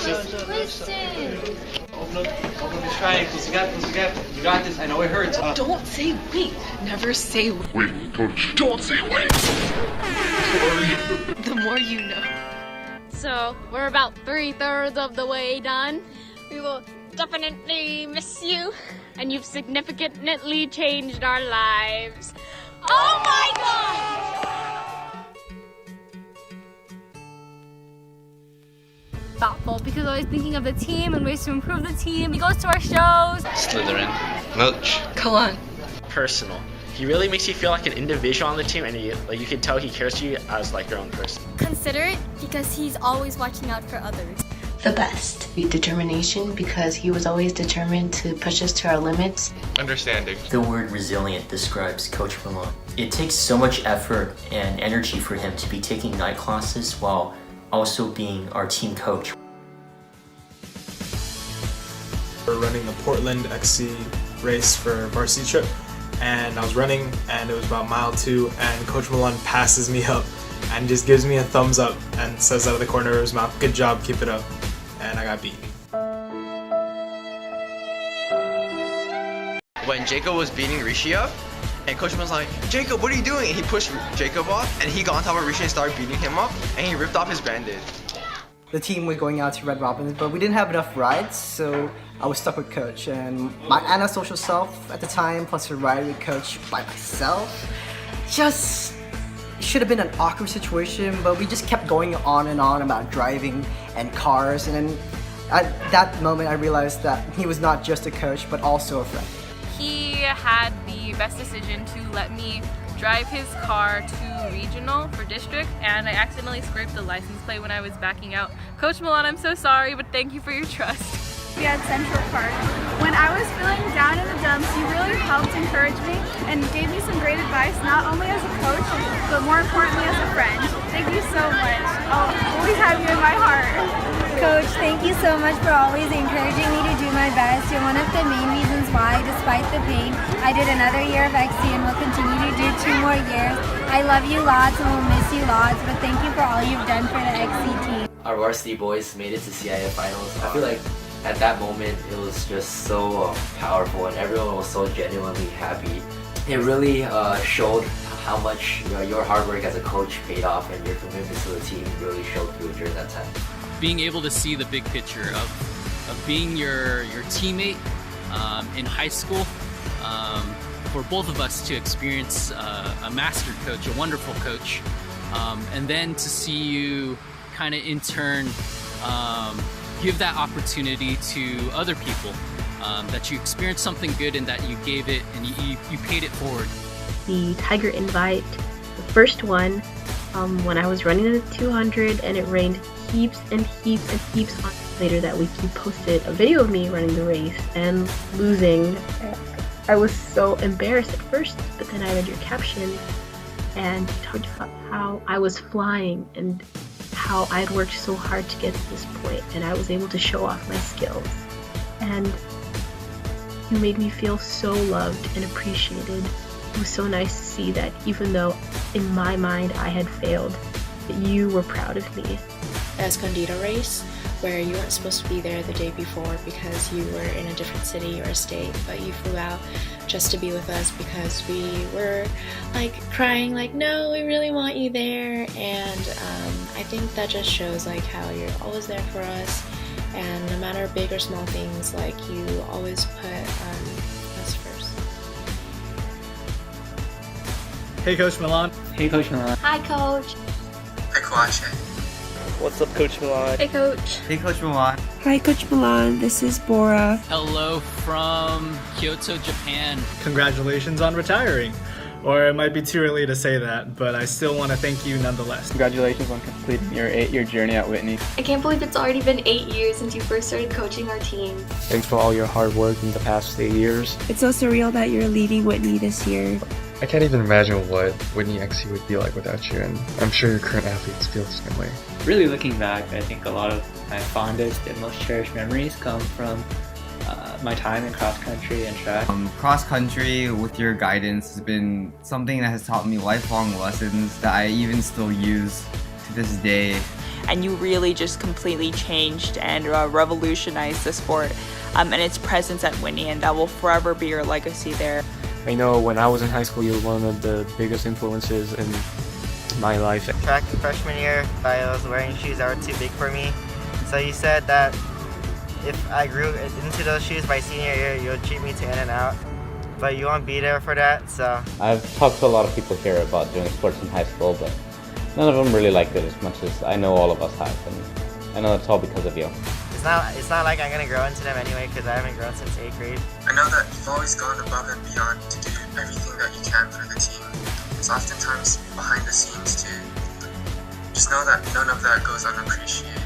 Open up the triangle. Close the gap. You got this. I know it hurts. Don't say wait. Never say wait. Wait, coach. Don't say wait. The more you know. So we're about 3/3 of the way done. We will definitely miss you, and you've significantly changed our lives. Oh my God! Thoughtful because always thinking of the team and ways to improve the team. He goes to our shows. Slytherin. Moach. Come on. Personal. He really makes you feel like an individual on the team, and you can tell he cares for you as like your own person. Considerate because he's always watching out for others. The best. Determination because he was always determined to push us to our limits. Understanding. The word resilient describes Coach Malone. It takes so much effort and energy for him to be taking night classes while also being our team coach. We're running the Portland XC race for varsity trip, and I was running and it was about mile 2, and Coach Malone passes me up and just gives me a thumbs up and says out of the corner of his mouth, "Good job, keep it up." And I got beaten. When Jacob was beating Rishi up, and Coach was like, "Jacob, what are you doing?" And he pushed Jacob off, and he got on top of Rishi and started beating him up, and he ripped off his bandage. The team was going out to Red Robins, but we didn't have enough rides, so I was stuck with Coach. And my antisocial self at the time, plus a ride with Coach by myself, just should have been an awkward situation, but we just kept going on and on about driving and cars. And then at that moment, I realized that he was not just a coach, but also a friend. He had the best decision to let me drive his car to regional for district, and I accidentally scraped the license plate when I was backing out. Coach Malone, I'm so sorry, but thank you for your trust. We had Central Park. When I was feeling down in the dumps, he really helped encourage me and gave me some great advice, not only as a coach, but more importantly as a friend. Thank you so much. I'll always have you in my heart. Coach, thank you so much for always encouraging me to do my best. You're one of the main reasons why, despite the pain, I did another year of XC and will continue to do 2 more years. I love you lots and will miss you lots, but thank you for all you've done for the XC team. Our varsity boys made it to CIF finals. I feel like at that moment it was just so powerful, and everyone was so genuinely happy. It really showed how much your hard work as a coach paid off, and your commitment to the team really showed through during that time. Being able to see the big picture of being your teammate in high school, for both of us to experience a master coach, a wonderful coach, and then to see you kind of in turn give that opportunity to other people, that you experienced something good and that you gave it and you paid it forward. The Tiger Invite, the first one, when I was running the 200 and it rained heaps and heaps and heaps on later that week, you posted a video of me running the race and losing. I was so embarrassed at first, but then I read your caption and you talked about how I was flying and how I had worked so hard to get to this point, and I was able to show off my skills. And you made me feel so loved and appreciated. It was so nice to see that even though in my mind I had failed, that you were proud of me. Escondido race, where you weren't supposed to be there the day before because you were in a different city or state, but you flew out just to be with us because we were like crying like, no, we really want you there. And I think that just shows like how you're always there for us, and no matter big or small things, like you always put us first. Hey Coach Milan. Hey Coach Milan. Hi, Coach. Hi, Coach. What's up, Coach Malone? Hey, Coach. Hey, Coach Milan. Hi, Coach Milan. This is Bora. Hello from Kyoto, Japan. Congratulations on retiring. Or it might be too early to say that, but I still want to thank you nonetheless. Congratulations on completing your 8-year journey at Whitney. I can't believe it's already been 8 years since you first started coaching our team. Thanks for all your hard work in the past 8 years. It's so surreal that you're leading Whitney this year. I can't even imagine what Whitney XC would be like without you, and I'm sure your current athletes feel the same way. Really looking back, I think a lot of my fondest and most cherished memories come from my time in cross country and track. Cross country with your guidance has been something that has taught me lifelong lessons that I even still use to this day. and you really just completely changed and revolutionized the sport and its presence at Whitney, and that will forever be your legacy there. I know when I was in high school, you were one of the biggest influences in my life. Track freshman year, I was wearing shoes that were too big for me. So you said that if I grew into those shoes by senior year, you'll treat me to in and out. But you won't be there for that, so. I've talked to a lot of people here about doing sports in high school, but none of them really liked it as much as I know all of us have, and I know it's all because of you. It's not like I'm gonna grow into them anyway, because I haven't grown since 8th grade. I know that you've always gone above and beyond to do everything that you can for the team. It's oftentimes behind the scenes too. Just know that none of that goes unappreciated.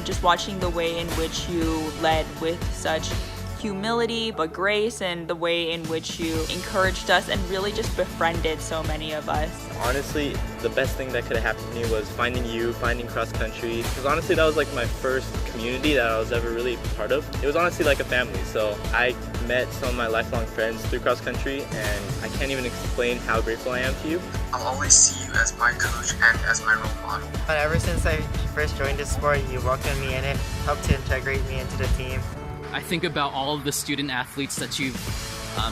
Just watching the way in which you led with such humility but grace, and the way in which you encouraged us and really just befriended so many of us. Honestly, the best thing that could have happened to me was finding you, finding cross country, because honestly that was like my first community that I was ever really part of. It was honestly like a family, so I met some of my lifelong friends through cross country, and I can't even explain how grateful I am to you. I'll always see you as my coach and as my role model. And ever since I first joined this sport, you welcomed me in it, helped to integrate me into the team. I think about all of the student athletes that you've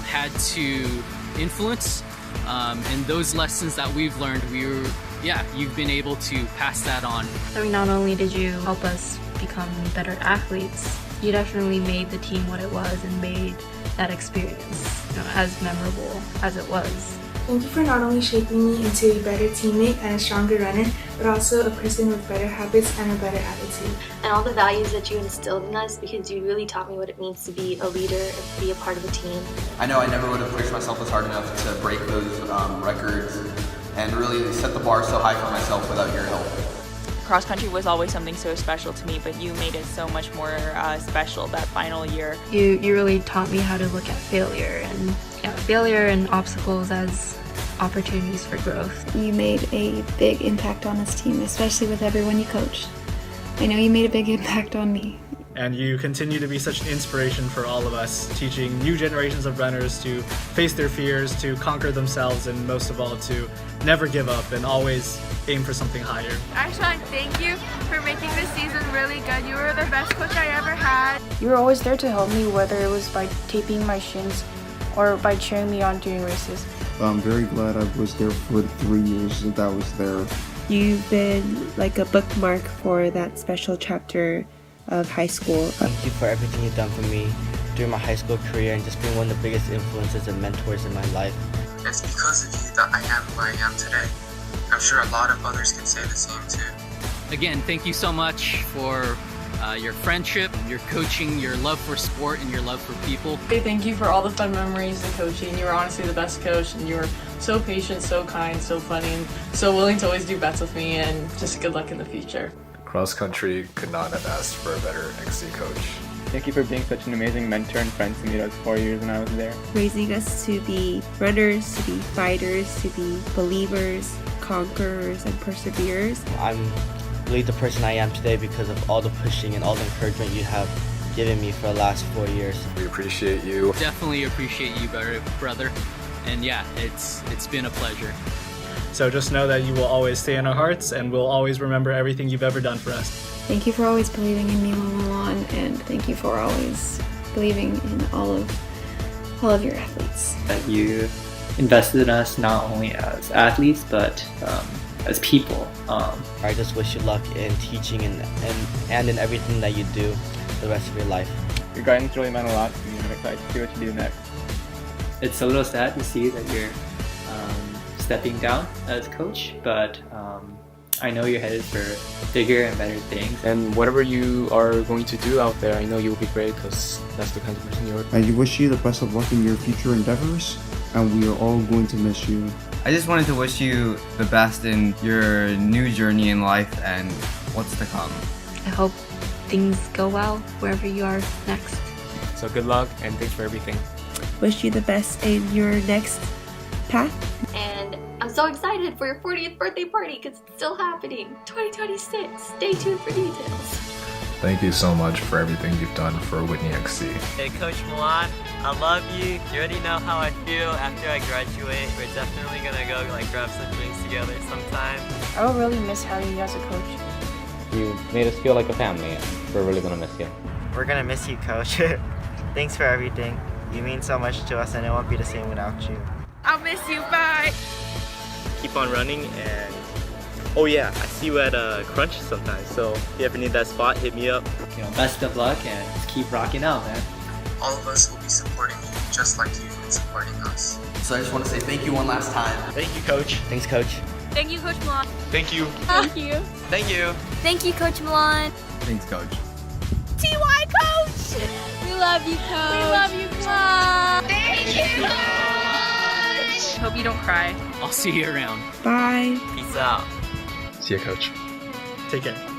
had to influence, and those lessons that we've learned, you've been able to pass that on. I mean, not only did you help us become better athletes, you definitely made the team what it was and made that experience, as memorable as it was. Thank you for not only shaping me into a better teammate and a stronger runner, but also a person with better habits and a better attitude. And all the values that you instilled in us, because you really taught me what it means to be a leader and to be a part of a team. I know I never would have pushed myself as hard enough to break those records and really set the bar so high for myself without your help. Cross country was always something so special to me, but you made it so much more special that final year. You really taught me how to look at failure and obstacles as opportunities for growth. You made a big impact on this team, especially with everyone you coached. I know you made a big impact on me. And you continue to be such an inspiration for all of us, teaching new generations of runners to face their fears, to conquer themselves, and most of all, to never give up and always aim for something higher. I just want to thank you for making this season really good. You were the best coach I ever had. You were always there to help me, whether it was by taping my shins or by cheering me on during races. I'm very glad I was there for the 3 years that I was there. You've been like a bookmark for that special chapter of high school. Thank you for everything you've done for me during my high school career and just being one of the biggest influences and mentors in my life. It's because of you that I am who I am today. I'm sure a lot of others can say the same too. Again, thank you so much for your friendship, your coaching, your love for sport, and your love for people. Thank you for all the fun memories and coaching. You were honestly the best coach, and you were so patient, so kind, so funny, and so willing to always do bets with me, and just good luck in the future. Cross country could not have asked for a better XC coach. Thank you for being such an amazing mentor and friend to me those 4 years when I was there. Raising us to be runners, to be fighters, to be believers, conquerors, and perseverers. I'm really the person I am today because of all the pushing and all the encouragement you have given me for the last 4 years. We appreciate you. Definitely appreciate you, brother. And yeah, it's been a pleasure. So just know that you will always stay in our hearts, and we'll always remember everything you've ever done for us. Thank you for always believing in me, Milan, and thank you for always believing in all of your athletes. That you invested in us not only as athletes, but as people. I just wish you luck in teaching and in everything that you do the rest of your life. Your guidance really meant a lot to me, and I'm excited to see what you do next. It's a little sad to see that you're stepping down as coach, but I know you're headed for bigger and better things. And whatever you are going to do out there, I know you'll be great because that's the kind of person you are. I wish you the best of luck in your future endeavors, and we are all going to miss you. I just wanted to wish you the best in your new journey in life and what's to come. I hope things go well wherever you are next. So good luck and thanks for everything. Wish you the best in your next path. And I'm so excited for your 40th birthday party because it's still happening. 2026. Stay tuned for details. Thank you so much for everything you've done for Whitney XC. Hey, Coach Milan, I love you. You already know how I feel after I graduate. We're definitely gonna go grab some drinks together sometime. I will really miss having you as a coach. You made us feel like a family, and we're really gonna miss you. We're gonna miss you, Coach. Thanks for everything. You mean so much to us, and it won't be the same without you. I'll miss you. Bye. Keep on running, and oh yeah, I see you at Crunch sometimes. So if you ever need that spot, hit me up. Best of luck and just keep rocking out, man. All of us will be supporting you just like you've been supporting us. So I just want to say thank you one last time. Thank you, Coach. Thanks, Coach. Thank you, Coach Milan. Thank you. Thank you. Thank you. Thank you, Coach Milan. Thanks, Coach. TY Coach! We love you, Coach. We love you, Coach. Thank you, Coach. Hope you don't cry. I'll see you around. Bye. Peace out. See ya, Coach. Take care.